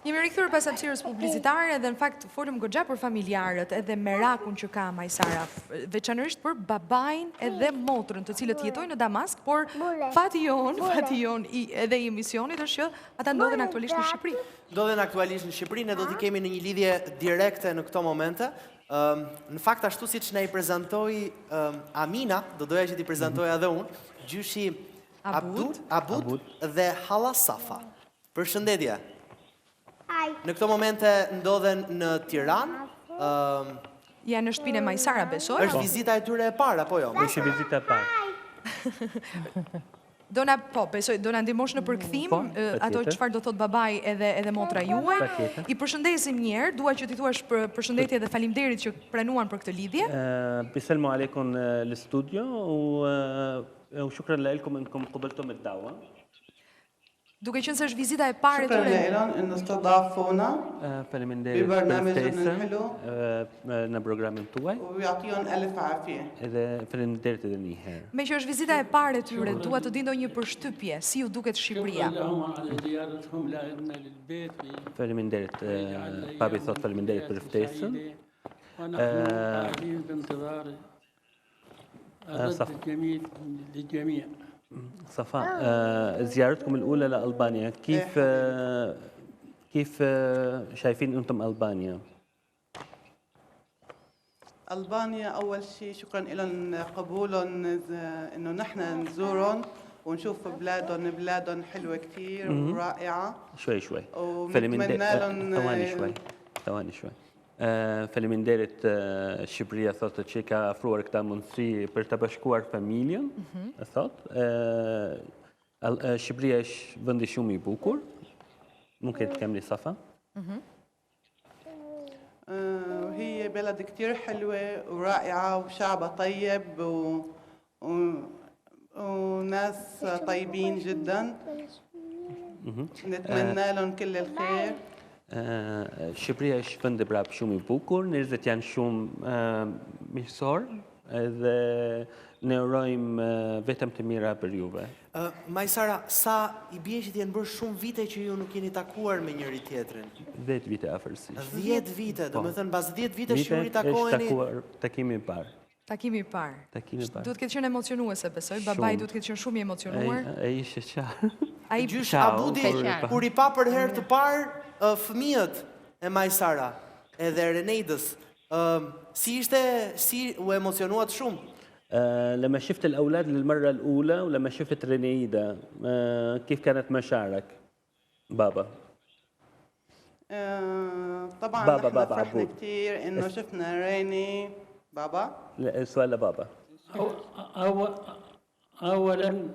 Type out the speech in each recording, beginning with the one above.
Jemi rikthyer pas hapësirës publicitare dhe në fakt folëm goxha për familjarët edhe merakun që ka Majsara, veçanërisht për babain edhe motrën, të cilët jetojnë në Damask, por fati jon edhe i emisionit është që ata ndodhen aktualisht në Shqipëri. Ndodhen aktualisht në Shqipëri, ne do t'i kemi në një lidhje direkte në këto momente. Në fakt ashtu siç na i prezantoi Amina, do doja që t'i prezantoja edhe unë, gjyshi Abud dhe Halla Safa. Përshëndetje. Në këto momente ndodhen në Tiranë. Janë në shtëpinë e Majsara, besoj. Është vizita e tyre e parë apo jo? Është vizita e parë. Besoj, do na ndihmosh në përkthim ato çfarë do thot babai edhe motra juaj. I përshëndesim një herë, dua që ti thuash përshëndetje dhe faleminderit që pranuan për këtë lidhje. بيسلموا عليكم الاستوديو وشكرا لكم انكم قبلتم الدعوه. Duke qenë se është vizita e parë e tyre. Faleminderit për ftesën në programin tuaj. Edhe faleminderit edhe një herë. Me që është vizita e parë e tyre, dua të di ndonjë përshtypje, si ju duket Shqipëria. Faleminderit, papi thot faleminderit për ftesën. صفاء زيارتكم الأولى لألبانيا كيف شايفين أنتم ألبانيا؟ ألبانيا أول شيء شكرا لهم قبولهم إنه نحن نزورهم ونشوف بلادهم حلوة كتير ورائعة. شوي ونتمنى لهم ثواني شوي. Faleminderit Shqipëria thotë që ka afruar këta mundësi për të bashkuar familjen, thotë. Shqipëria është vendi shumë i bukur. Mund të kemi Safa. وهي بلد كتير حلوة ورائعة وشعبها طيب وناس طيبين جدا. نتمنى لهم كل الخير. Shqipëria është vend prapë shumë i bukur, njerëzit janë shumë miqësor dhe ne urojmë vetëm të mira për juve. Majsara, sa i bie që t'janë bërë shumë vite që ju nuk jeni takuar me njëri tjetrin? 10 vite afërsisht. 10 vite, do me thënë pas 10 vite që ju takoheni. Takimi i parë. Takimi i parë. Duhet këtë qenë emocionuese, besoj. Babai duhet këtë qenë shumë i emocionuar. Ai ishte qartë. Gjysh Abudi, kur i pa për herë të parë fëmijët e Majsara edhe Reneidës, si u emocionuat shumë? لما شفت الأولاد للمرة الأولى ولما شفت رينيدا كيف كانت مشاعرك بابا؟ طبعا بابا فرحنا كثير إنه شفنا ريني. بابا؟ لا السؤال لبابا. أولا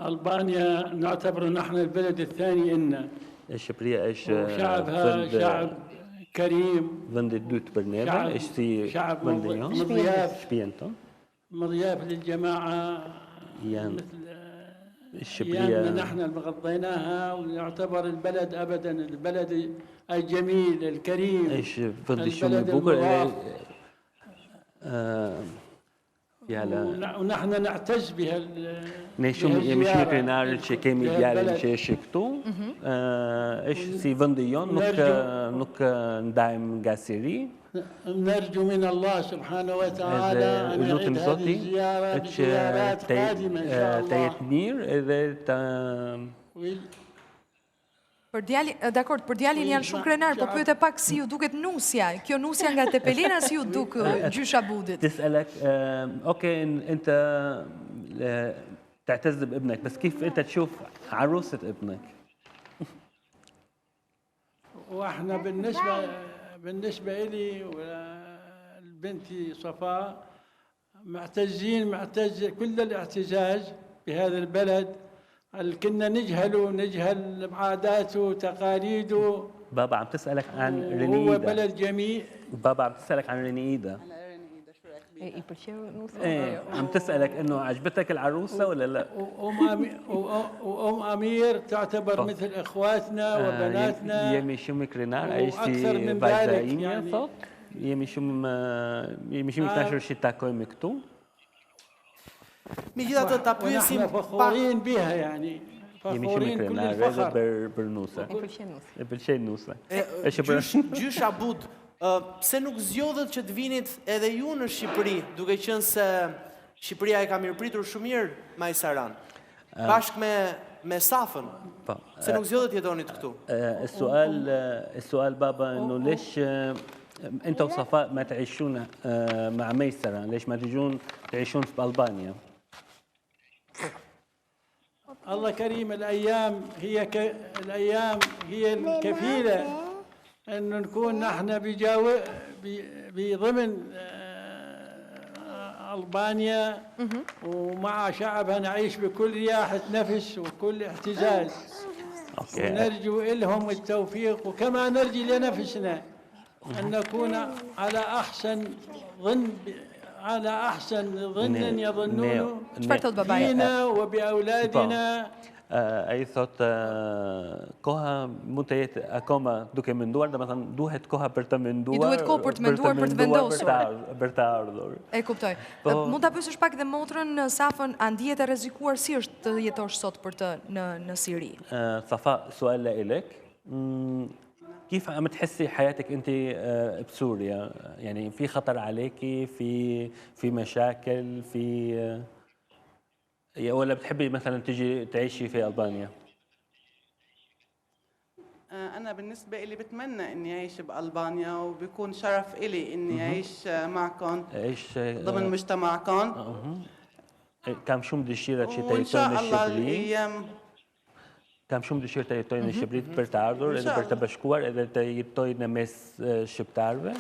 ألبانيا نعتبر نحن البلد الثاني إلنا. Shqipëria është وشعبها شعب كريم. vendi i dytë për neve, është si vendi jonë, shtëpinë tonë. مضياف للجماعة الشبرية نحن اللي غطيناها ويعتبر البلد أبدا البلد الجميل الكريم. ايش فضي شو بكره ونحن نعتز بها. Ne jemi shumë krenarë që kemi djalin që është këtu. Është si vendi jonë, nuk ndajmë nga Siri. نرجو من الله سبحانه وتعالى أن يعيد هذه الزيارات زيارات قادمة إن شاء الله. Për djalin janë shumë krenar, po pyet e pak si ju duket nusja. Kjo nusja nga Tepelena si ju duk gjysh Abudit? تسألك اوكي انت تعتز بابنك بس كيف انت تشوف عروسة ابنك؟ واحنا بالنسبة إلي ولبنتي صفاء معتز كل الاعتزاز بهذا البلد اللي كنا نجهل عاداته وتقاليده. بابا عم تسألك عن رينيدا. هو بلد جميل. بابا عم تسألك عن رينيدا. عم تسألك إنه عجبتك العروسة ولا لا؟ وأم أمير تعتبر مثل إخواتنا وبناتنا. يمي شو كرينار وأكثر من ذلك يعني. يمي شو تنشر شي تاكوي مكتوب. Megjithatë ta pyesim فخورين بها يعني Jemi shumë فخورين كل krenare edhe الفخر për nusa. E pëlqen nusa. E pëlqen nusa. Është për Gjysh Abud, pse nuk zgjodhet që të vinit edhe ju në Shqipëri, duke qenë se Shqipëria e ka mirëpritur shumë mirë Majsaran, bashkë me Safën. Se nuk zgjodhet jetonit këtu. السؤال بابا انه ليش انت وصفاء ما تعيشون مع ميسرة؟ ليش ما تجون تعيشون في ألبانيا؟ الله كريم. الأيام الأيام هي الكفيلة أنه نكون نحن بضمن ألبانيا ومع شعبها نعيش بكل رياحة نفس وكل اعتزاز. ونرجو لهم التوفيق وكما نرجي لنفسنا أن نكون على أحسن ظن يظنونه فينا وبأولادنا. Ai thot koha mund të jetë akoma duke menduar, domethënë duhet koha për të menduar. I duhet kohë për të menduar, për të vendosur. Për të ardhur. E kuptoj. Mund ta pyesësh pak dhe motrën Safën, a ndihet e rrezikuar si është të jetosh sot për të në Siri? صفاء سؤال لإلك. كيف عم تحسي حياتك انت بسوريا؟ يعني في خطر عليكي، في مشاكل، ولا بتحبي مثلا تجي تعيشي في ألبانيا؟ أنا بالنسبة لي بتمنى إني أعيش بألبانيا وبيكون شرف إلي إني أعيش معكم ضمن مجتمعكم. Kam shumë dëshira që të jetoj në Shqipëri. Kam shumë dëshirë të jetoj në Shqipëri për të ardhur, edhe për të bashkuar, edhe të jetoj në mes shqiptarëve.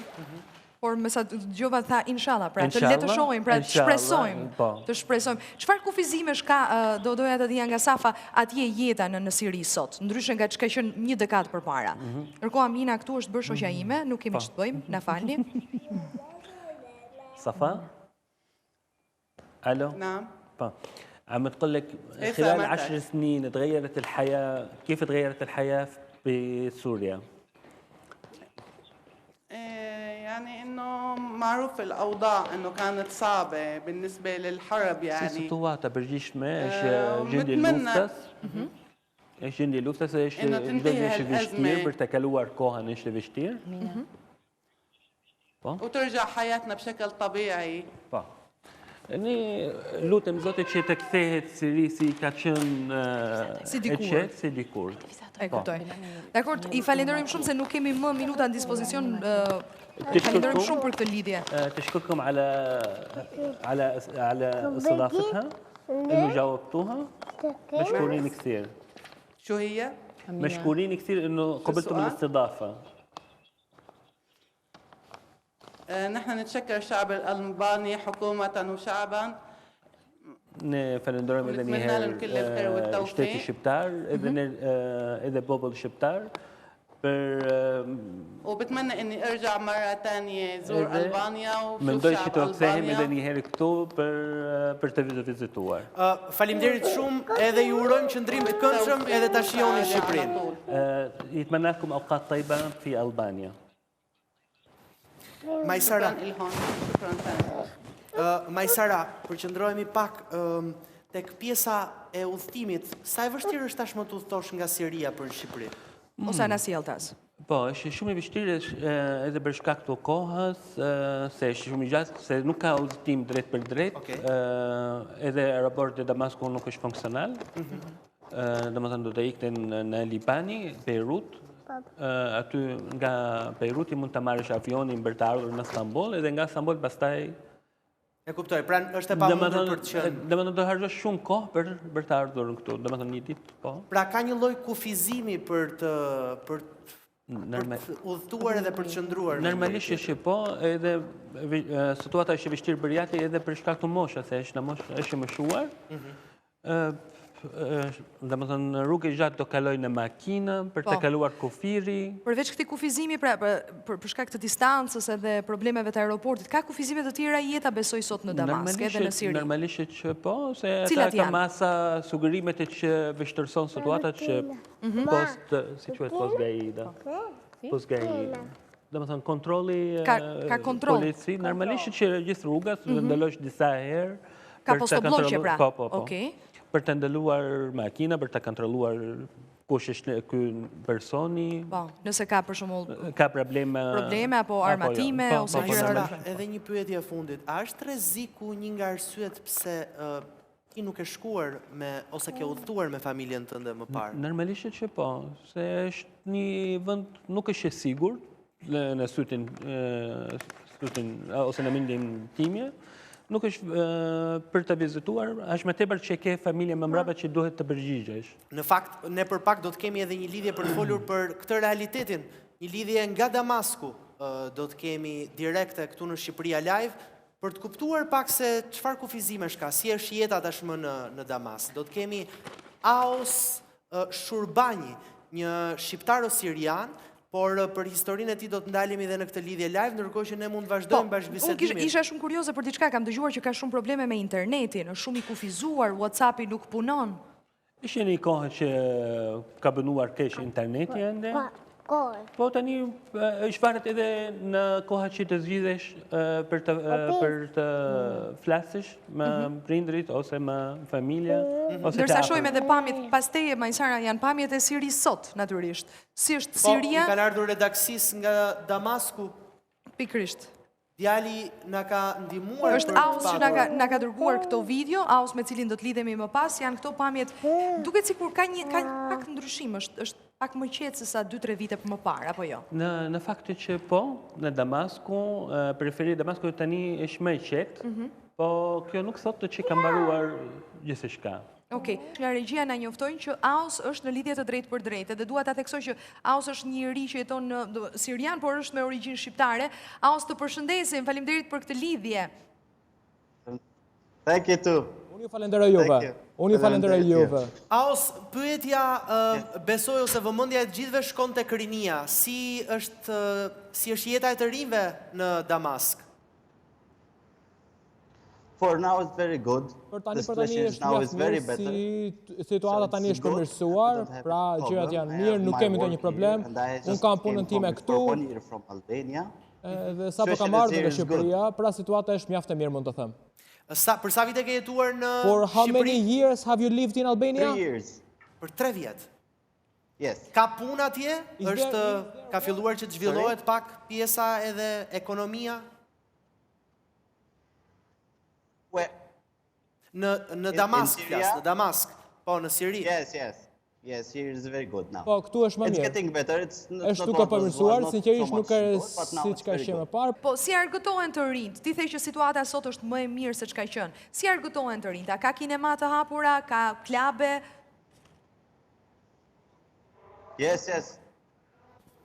Por me sa dëgjova tha inshallah, pra të le të shohim, pra të shpresojmë, të shpresojmë. Çfarë kufizimesh ka doja të dija nga Safa atje jeta në Siri sot, ndryshe nga çka qenë një dekadë përpara. Ndërkohë Amina këtu është bërë shoqja ime, nuk kemi ç'të bëjmë, na falni. صفاء الو نعم. عم تقول لك خلال 10 سنين تغيرت الحياة، كيف تغيرت الحياة بسوريا؟ يعني انه معروف الاوضاع انه كانت صعبة بالنسبة للحرب يعني. Situata përgjithshme është gjendje luftës. Është gjendje luftës, është gjendje vështirë për të kaluar kohën është vështirë. وترجع حياتنا بشكل طبيعي. Një lutem Zotit që të kthehet Siri si ka qenë si dikur. E kuptoj. Dakor, I falenderojmë shumë se nuk kemi më minuta në dispozicion. Falenderojmë shumë për këtë lidhje. تشكركم على استضافتها انه جاوبتوها. مشكورين كثير. شو هي؟ مشكورين كثير انه قبلتم الاستضافة. نحن نتشكر الشعب الألباني حكومة وشعبا. فلندرم إذا نهار شتاتي شبتار إذا بوبل شبتار. وبتمنى إني أرجع مرة تانية زور ألبانيا وشوف شعب ألبانيا. Edhe një herë këtu për të vizituar. Faleminderit shumë, edhe ju urojmë qëndrim të këndshëm edhe ta shijoni Shqipërinë. يتمنى لكم أوقات طيبة في ألبانيا. Majsara, përqendrohemi pak tek pjesa e udhëtimit. Sa e vështirë është tashmë të udhëtosh nga Siria për Shqipëri? Ose na sjelltas. Po, është shumë e vështirë edhe për shkak të kohës, se është shumë i gjatë, se nuk ka udhëtim drejt për drejt, edhe aeroporti i Damaskut nuk është funksional. Domethënë do të ikte në Libani, Beirut. Aty nga Beiruti mund të marrësh avionin për të ardhur në Stamboll, edhe nga Stamboll pastaj e kuptoj, pra është e pamundur për të qenë. Domethënë do harxosh shumë kohë për të ardhur këtu, domethënë një ditë, po. Pra ka një lloj kufizimi për të udhëtuar edhe për të qëndruar. Normalisht është po, edhe situata është e vështirë për jati edhe për shkak të moshës, se është në moshë është e moshuar. Domethënë rrugë gjatë do kaloj në makinë për të kaluar kufiri. Përveç këtij kufizimi, pra për shkak të distancës edhe problemeve të aeroportit, ka kufizime të tjera jeta besoj sot në Damask edhe në Siri. Normalisht që po, se ata ka masa sugerimet që vështirëson situatat që si quhet post-gaida. Domethënë kontrolli polici, normalisht që gjithë rrugat ndalosh disa herë. Ka postobllogje pra. Po. për të ndaluar makina, për të kontrolluar kush është ky personi. Po, nëse ka për shembull ka probleme apo armatime ose gjëra. Edhe një pyetje e fundit, a është rreziku një nga arsyet pse ti nuk e shkuar ose ke udhëtuar me familjen tënde më parë? Normalisht që po, se është një vend nuk është e sigurt në sytin ose në mendjen time. Nuk është për të vizituar, është më tepër që ke familje më mbrapa që duhet të përgjigjesh. Në fakt, ne për pak do të kemi edhe një lidhje për të folur për këtë realitetin. Një lidhje nga Damasku do të kemi direkte këtu në Shqipëria live, për të kuptuar pak se çfarë kufizimesh ka, si është jeta tashmë në Damask. Do të kemi Aus Shurbanji, një shqiptaro-sirian, por për historinë e tij do të ndalemi edhe në këtë lidhje live, ndërkohë që ne mund të vazhdojmë bashkëbisedimin. Unë isha shumë kurioze për diçka, kam dëgjuar që ka shumë probleme me internetin, është shumë i kufizuar, WhatsApp-i nuk punon. Ishte një kohë që ka bënuar keq interneti ende. Po tani është varet edhe në koha që të zgjidhesh për të flasësh me prindrit ose me familja. Ndërsa shohim edhe pamjet pas teje, Majsara, janë pamjet e Sirisë sot, natyrisht. Si është Siria? Po, kanë ardhur redaksis nga Damasku. Pikrisht. Djali na ka ndihmuar. Është Aus që na ka dërguar këto video, Aus me cilin do të lidhemi më pas, janë këto pamjet. Duket sikur ka pak ndryshim, është pak më qetë se sa 2-3 vite më parë, apo jo? Në faktin që po, në Damasku, periferia e Damasku tani është më e qetë, po kjo nuk thotë që ka mbaruar gjithçka. Okej, nga regjia na njoftojnë që Aus është në lidhje të drejtë për drejtë, dhe dua ta theksoj që Aus është një njerëz që jeton në sirian, por është me origjinë shqiptare. Aus, të përshëndesim, faleminderit për këtë lidhje. Thank you too. Unë ju falenderoj juve. Aus, pyetja besoj ose vëmendja e gjithëve shkon tek rinia. Si është jeta e të rinjve në Damask? For now it's very good. Për tani është mjaft mirë, si situata tani është përmirësuar, pra gjërat janë mirë, nuk kemi ndonjë problem. Unë kam punën time këtu. Dhe sapo kam ardhur nga Shqipëria, pra situata është mjaft e mirë, mund të them. Për sa vite ke jetuar në Shqipëri? For how many years have you lived in Albania? 3 years. Për 3 vjet. Yes. Ka punë atje? Ka filluar që të zhvillohet pak pjesa edhe ekonomia? Në Damask flas, në Damask, po në Siri. Yes, here is very good now. Po, këtu është më mirë. It's getting better. Është duke përmirësuar, sinqerisht nuk është siç ka qenë më parë. Po, si argëtohen të rinjt? Ti the që situata sot është më e mirë se ç'ka qenë. Si argëtohen të rinjt? A ka kinema të hapura, ka klabe? Yes.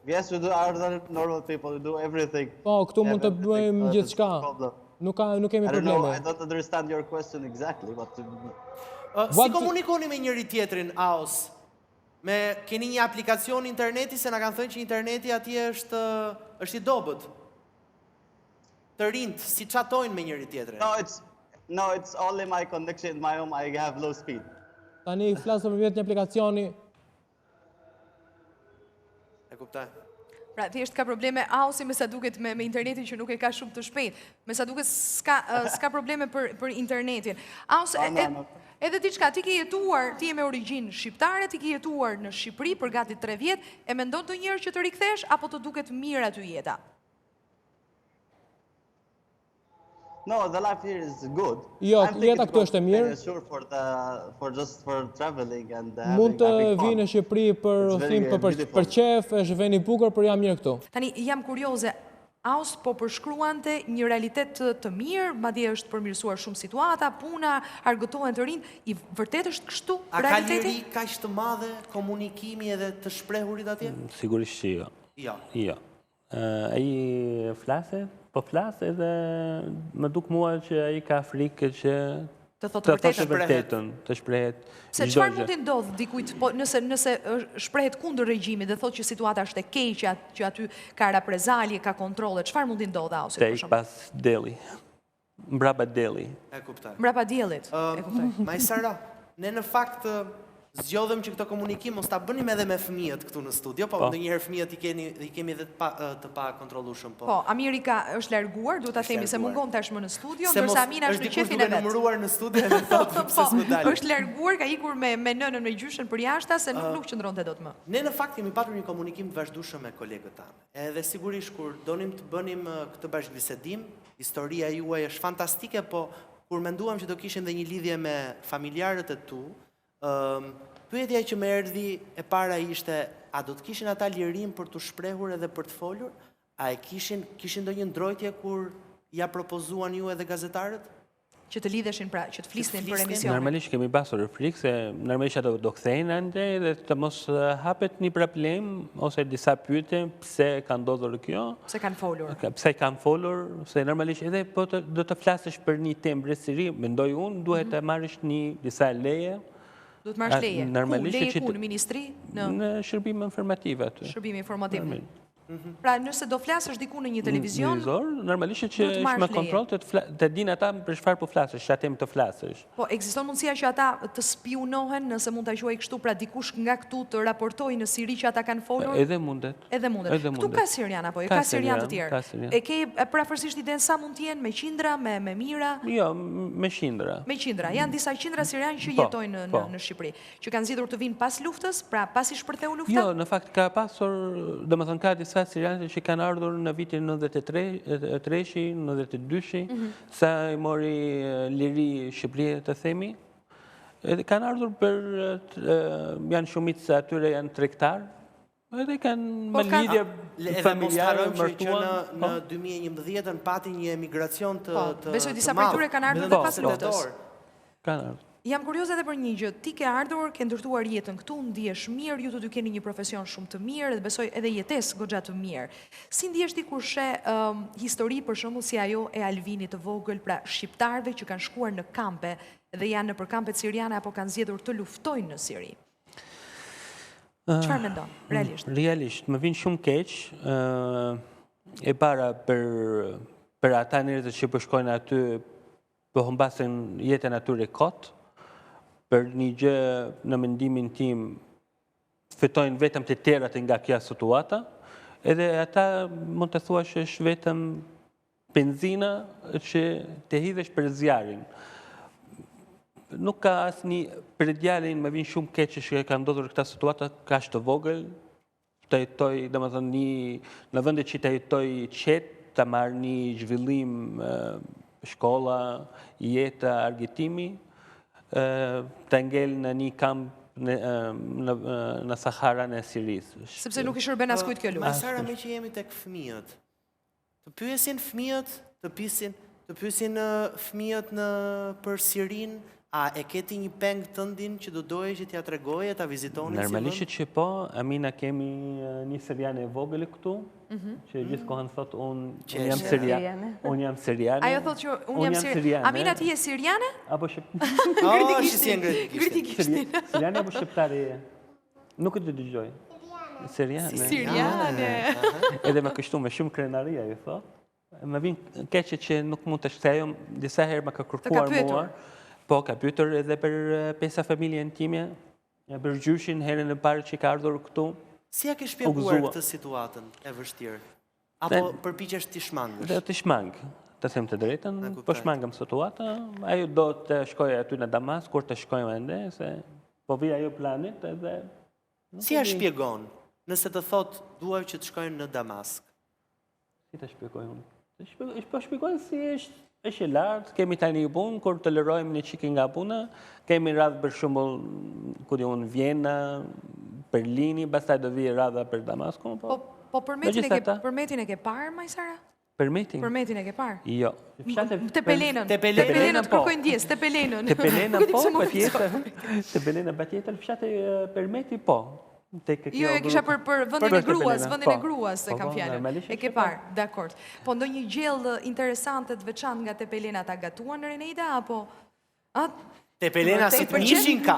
Yes, we do other normal people, we do everything. Po, këtu mund të bëjmë gjithçka. Nuk kemi probleme. I don't understand your question exactly, but... Si komunikoni me njëri tjetrin, Aus? Keni një aplikacion interneti, se na kanë thënë që interneti atje është i dobët. Të rinjt, si chatojnë me njëri tjetrin? No, it's only my connection in my home, I have low speed. Tani flasëm përmjet një aplikacioni. E kuptoj. Pra, thjesht ka probleme Ausi me sa duket me internetin që nuk e ka shumë të shpejt. Me sa duket s'ka probleme për internetin. Aus, edhe diçka, ti ke jetuar, ti je me origjinë shqiptare, ti ke jetuar në Shqipëri për gati 3 vjet, e mendon ndonjëherë që të rikthesh apo të duket mirë aty jeta? No, the life here is good. Jo, jeta këtu është e mirë. Mund të vinë në Shqipëri për udhim, për qef, është vend i bukur, por jam mirë këtu. Tani jam kurioze, Aus po përshkruante një realitet të mirë, madje është përmirësuar shumë situata, puna, argëtohen të rinj, i vërtet është kështu realiteti? A ka liri kaq të madhe komunikimi edhe të shprehurit atje? Sigurisht që jo. Jo. Ai flasë edhe më duk mua që ai ka frikë që të thotë vërtetën, të shprehet. Se çfarë mund të ndodh dikujt, po nëse shprehet kundër regjimit dhe thotë që situata është e keqe, që aty ka reprezalje, ka kontrolle, çfarë mund të ndodh Ausit? Te ik pas deli. Mbrapa deli. E kuptoj. Mbrapa diellit. E kuptoj. Majsara, ne në fakt zgjodhëm që këto komunikim mos ta bënim edhe me fëmijët këtu në studio, po ndonjëherë fëmijët i kemi edhe të pa kontrollueshëm. Po, Amerika është larguar, duhet ta themi se mungon tashmë në studio, ndërsa Amina është në qefin e vet. Është numëruar në studio dhe thotë pse s'më dalë. Është larguar, ka ikur me nënën me gjyshen për jashta se nuk qëndronte dot më. Ne në fakt kemi patur një komunikim të vazhdueshëm me kolegët tanë. Edhe sigurisht kur donim të bënim këtë bashkëbisedim, historia juaj është fantastike, po kur menduam që do kishim dhe një lidhje me familjarët e tu, pyetja që më erdhi e para ishte, a do të kishin ata lirim për të shprehur edhe për të folur? A e kishin ndonjë ndrojtje kur ja propozuan ju edhe gazetarët? Që të lidheshin pra, që të flisnin për emisionin. Normalisht kemi pasur frikë se normalisht ato do kthehen ande dhe të mos hapet një problem ose disa pyetje pse ka ndodhur kjo. Pse kanë folur. Pse kanë folur, se normalisht edhe po do të flasësh për një temë brezëri, mendoj unë, duhet të marrësh disa leje. Duhet marrësh leje. Leje ku në ministri? Në shërbim informativ aty. Shërbim informativ. Pra nëse do flasësh diku në një televizion, normalisht që është me kontroll të dinë ata për çfarë po flasësh, çfarë temë të flasësh. Po ekziston mundësia që ata të spionohen, nëse mund ta quaj kështu, pra dikush nga këtu të raportojë në Siri që ata kanë folur? Edhe mundet. Edhe mundet. Këtu ka sirian apo jo? Ka sirian të tjerë. E ke parafërsisht idenë sa mund të jenë me qindra, me mijëra? Jo, me qindra. Me qindra. Janë disa qindra sirian që jetojnë në Shqipëri, që kanë zgjedhur të vinë pas luftës, pra pasi shpërtheu lufta? Jo, në fakt ka pasur, domethënë ka disa sirianë që kanë ardhur në vitin 93-shi, 92-shi, sa i mori liri Shqipëria të themi. Kanë ardhur janë shumicë se atyre janë tregtar, edhe kanë me lidhje familjare, mërtuan. Në 2011 pati një emigracion të madh. Besoj disa prej tyre kanë ardhur dhe pas luftës. Kanë ardhur. Jam kurioze edhe për një gjë, ti ke ardhur, ke ndërtuar jetën këtu, ndihesh mirë, ju të dy keni një profesion shumë të mirë, dhe besoj edhe jetës goxha të mirë. Si ndihesh ti kur sheh histori për shembull si ajo e Alvinit të vogël, pra shqiptarëve që kanë shkuar në kampe dhe janë nëpër kampet siriane apo kanë zgjedhur të luftojnë në Siri? Çfarë mendon, realisht? Realisht, më vjen shumë keq e para për ata njerëz që po shkojnë aty, po humbasin jetën atyre kot. Për një gjë në mendimin tim fitojnë vetëm të tjerat nga kjo situata, edhe ata mund të thuash është vetëm benzina që të hidhesh për zjarin. Nuk ka asnjë për djalin, më vjen shumë keq që ka ndodhur këta situata kaq të vogël, të jetoj, domethënë në vende që të jetoj qetë, të marrë një zhvillim shkolla, jeta, argëtimi, të ngel në një kamp në Saharan e Sirisë. Sepse nuk i shërben askujt kjo luftë. Sara, me që jemi tek fëmijët. Të pyesin fëmijët, të pyesin fëmijët për Sirinë, a e keti një peng tëndin që do doje që t'ja tregoje, ta vizitoni? Normalisht që po, Amina kemi një siriane e vogël këtu, që gjithë kohën thot unë jam siriane. Unë jam siriane. Ajo thot që unë jam siriane. Amina ti je siriane? Apo shqiptare? Kritikisht. Siriane apo shqiptare? Nuk e të dëgjoj. Siriane. Siriane. Edhe me kështu me shumë krenaria, ju thot. Më vjen keq që nuk mund të shkëtejmë, disa herë më ka kërkuar mua. Po, ka pyetur edhe për pesa familjen time, për gjyshin herën e parë që ka ardhur këtu. Si ja ke shpjeguar këtë situatën e vështirë? Apo përpiqesh ti shmangësh? Të shmang, të them të drejtën, po shmangëm situata. Ajo do të shkojë aty në Damas, kur të shkojmë ende, se po vi ajo planit edhe... Si ja shpjegon, nëse të thot duaj që të shkojnë në Damask? Si të shpjegoj unë? Po shpjegoj si është e lartë, kemi tani një punë, kur të lërojmë një qiki nga puna, kemi radhë për shembull, ku di unë, Vjena, Berlini, pastaj do vijë radha për Damaskun. Po përmetin e ke parë, Majsara? Përmetin? Përmetin e ke parë? Jo. Tepelenën. Tepelenën të kërkojnë ndjes, Tepelenën. Tepelenën po, patjetër. Tepelenën patjetër, fshate Përmeti po. Jo, e kisha për vendin e gruas e kam fjalën. E ke parë, dakord. Po ndonjë gjellë interesante të veçantë nga Tepelena ta gatuan në Reneida apo Tepelena si të njëshin ka.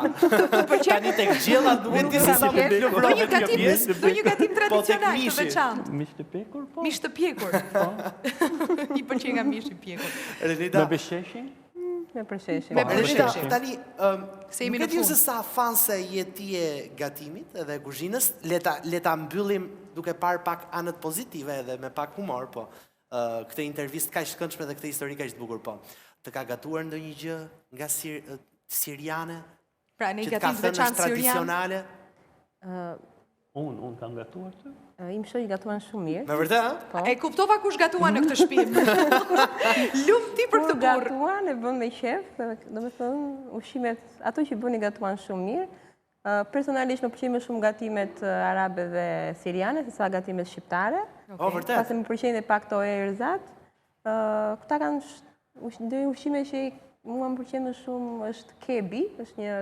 Tani tek gjella duhet disa sa më do një gatim tradicional të veçantë. Mish të pjekur, po. Mish të pjekur. I pëlqen nga mish i pjekur. Me besheshin? Me përsheshim. Tani, nuk e di se sa fanse je ti e gatimit edhe kuzhinës, le ta mbyllim duke parë pak anët pozitive edhe me pak humor, po. Këtë intervistë kaq shkëndshme dhe këtë histori kaq të bukur, po. Të ka gatuar ndonjë gjë nga siriane? Pra, ne që të ka gatim thënë është veçantë tradicionale? Unë kam gatuar të? Im shoq gatuan shumë mirë. Me vërtet, E kuptova kush gatuan në këtë shtëpi. Lumt ti për këtë burr. Gatuan e bën me qef, domethënë ushqimet, ato që bëni gatuan shumë mirë. Personalisht më pëlqejnë më shumë gatimet arabe dhe siriane sesa gatimet shqiptare. Vërtet. Pasi më pëlqejnë pak to erzat. Këta kanë dhe ushqime që mua më pëlqejnë më shumë është kebi, është një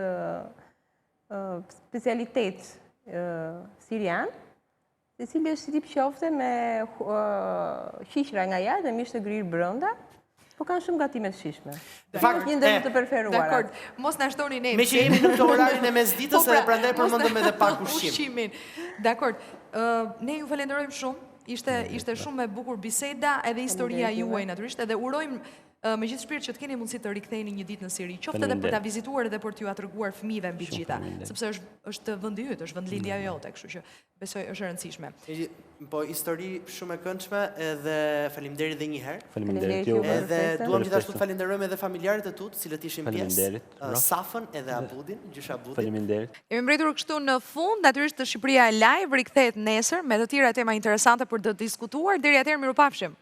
specialitet sirian, i cili është si tip qofte me qiqra nga jashtë dhe misht të grirë brenda, po kanë shumë gatime të shishme. Është një ndër të preferuara. Dakor, mos na shtoni ne. Me që jemi në këtë orarin e mesditës edhe prandaj përmendëm edhe pak ushqimin. Dakor, ne ju falenderojmë shumë. Ishte shumë e bukur biseda edhe historia juaj natyrisht edhe urojmë me gjithë shpirt që të keni mundësi të riktheheni një ditë në Siri, qoftë edhe për ta vizituar edhe për t'ju treguar fëmijëve mbi gjitha, sepse është vendi yt, është vendlindja jote, kështu që besoj është e rëndësishme. Po histori shumë e këndshme edhe faleminderit edhe një herë. Faleminderit juve. Edhe duam gjithashtu të falenderojmë edhe familjarët e tut, cilët ishin pjesë, Safën edhe Abudin, gjysha Abudin. Faleminderit. Jemi mbërritur kështu në fund, natyrisht Shqipëria live rikthehet nesër me të tjera tema interesante për të diskutuar. Deri atëherë mirupafshim.